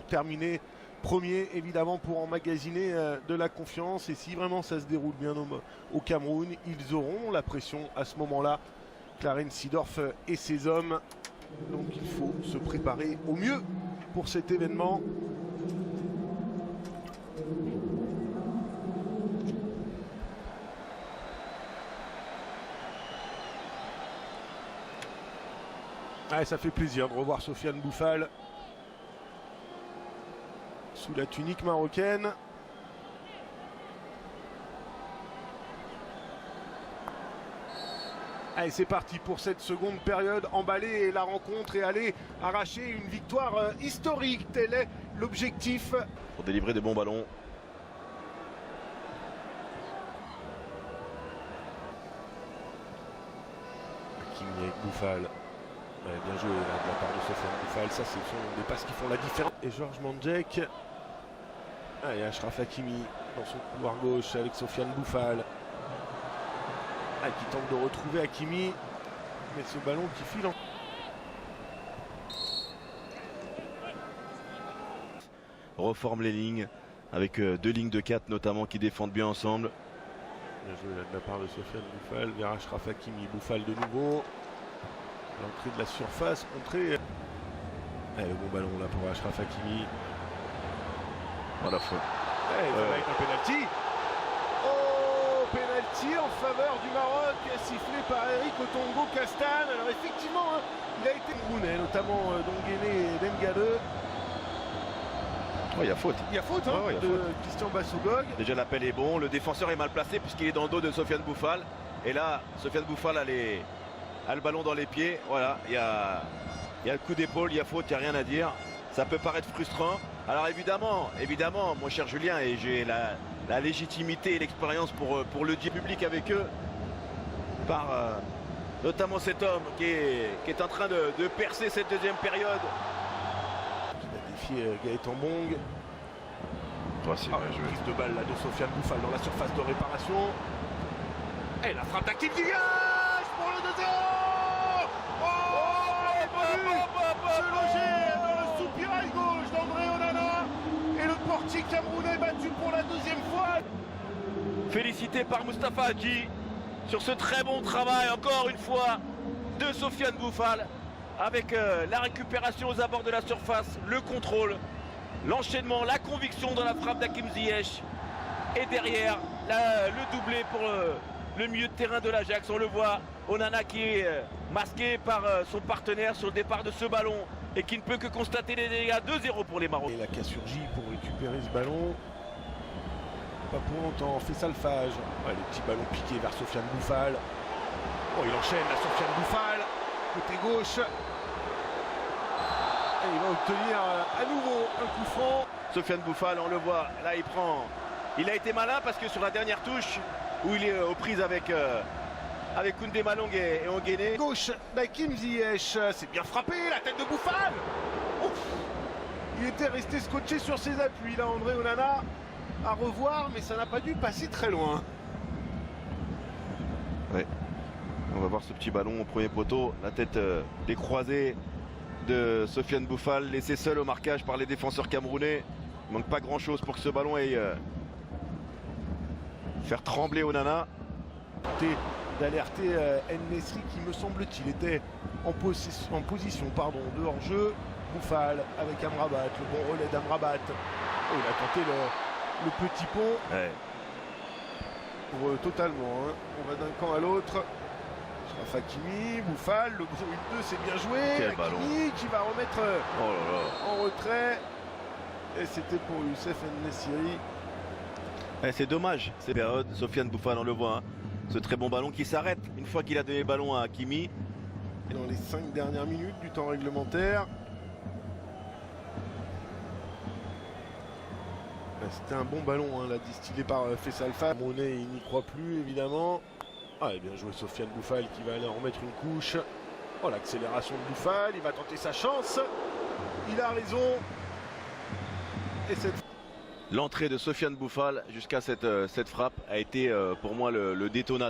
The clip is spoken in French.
terminer premier, évidemment, pour emmagasiner de la confiance. Et si vraiment ça se déroule bien au Cameroun, ils auront la pression à ce moment-là. Clarence Seedorf et ses hommes. Donc il faut se préparer au mieux pour cet événement. Ah, ça fait plaisir de revoir Sofiane Boufal sous la tunique marocaine. Allez, c'est parti pour cette seconde période. Emballer la rencontre et aller arracher une victoire historique. Tel est l'objectif. Pour délivrer des bons ballons. Hakimi avec Boufal. Ouais, bien joué là, de la part de Sofiane Boufal. Ça, ce sont des passes qui font la différence. Et Georges Mandjek. Allez, Achraf Hakimi dans son couloir gauche avec Sofiane Boufal. Ah, qui tente de retrouver Hakimi, mais ce ballon qui file en... Reforme les lignes avec deux lignes de 4 notamment qui défendent bien ensemble. Bien joué là de la part de Sofiane Boufal vers Achraf Hakimi. Boufal de nouveau. L'entrée de la surface, contrée. Allez, le bon ballon là pour Achraf Hakimi. Voilà, faute. Allez, ça va avec un penalty. Penalty en faveur du Maroc, sifflé par Eric Otongo Castane. Alors effectivement, hein, il a été Brunet, notamment Donguene et Dengade. Il y a faute. Il y a faute, hein, de faute. Christian Bassogog. Déjà l'appel est bon, le défenseur est mal placé puisqu'il est dans le dos de Sofiane Boufal. Et là, Sofiane Boufal a le ballon dans les pieds. Voilà, il y a le coup d'épaule, il y a faute, il n'y a rien à dire. Ça peut paraître frustrant. Alors évidemment, mon cher Julien, et j'ai la légitimité et l'expérience pour le dire public avec eux, par notamment cet homme qui est en train de percer cette deuxième période. Il a défié Gaëtan Bong. Prise de balle là de Sofiane Boufal dans la surface de réparation. Et la frappe d'Hakim Ziyech pour le 2-0. Se loger dans le soupirail gauche d'André Onana. Et le portier camerounais battu pour la deuxième fois. Félicité par Moustapha Hadji sur ce très bon travail, encore une fois, de Sofiane Boufal, avec la récupération aux abords de la surface, le contrôle, l'enchaînement, la conviction dans la frappe d'Hakim Ziyech. Et derrière, le doublé pour le milieu de terrain de l'Ajax. On le voit, Onana qui est masqué par son partenaire sur le départ de ce ballon et qui ne peut que constater les dégâts. 2-0 pour les Marocains. Et la Kassurgi pour récupérer ce ballon. Pas pour longtemps, fait salfage. Ouais, les petits ballons piqués vers Sofiane Boufal. Oh, il enchaîne la Sofiane Boufal. Côté gauche. Et il va obtenir à nouveau un coup franc. Sofiane Boufal, on le voit, là il a été malin parce que sur la dernière touche, où il est aux prises avec Koundé Malong et Onguene. Gauche d'Hakim Ziyech, c'est bien frappé, la tête de Boufal. Ouf. Il était resté scotché sur ses appuis là, André Onana. À revoir, mais ça n'a pas dû passer très loin. Ouais. On va voir ce petit ballon au premier poteau, la tête décroisée de Sofiane Boufal, laissé seul au marquage par les défenseurs camerounais. Il manque pas grand chose pour que ce ballon ait faire trembler Onana. D'alerter En-Nesyri qui, me semble-t-il, était en position de hors-jeu. Boufal avec Amrabat, le bon relais d'Amrabat. Oh, il a tenté le petit pont. Ouais. Pour totalement, hein. On va d'un camp à l'autre. Achraf Hakimi, Boufal, le gros 1-2, c'est bien joué. Quel Hakimi ballon. qui va remettre en retrait. Et c'était pour Youssef En-Nesyri. C'est dommage, ces périodes. Sofiane Boufal, on le voit, hein. Ce très bon ballon qui s'arrête une fois qu'il a donné le ballon à Hakimi. Et dans les 5 dernières minutes du temps réglementaire. C'était un bon ballon, hein, là, distillé par Faisal Fall. Monet, il n'y croit plus, évidemment. Ah, et bien joué Sofiane Boufal qui va aller en remettre une couche. Oh, l'accélération de Boufal, il va tenter sa chance. Il a raison. Et cette... L'entrée de Sofiane Boufal jusqu'à cette frappe a été pour moi le détonateur.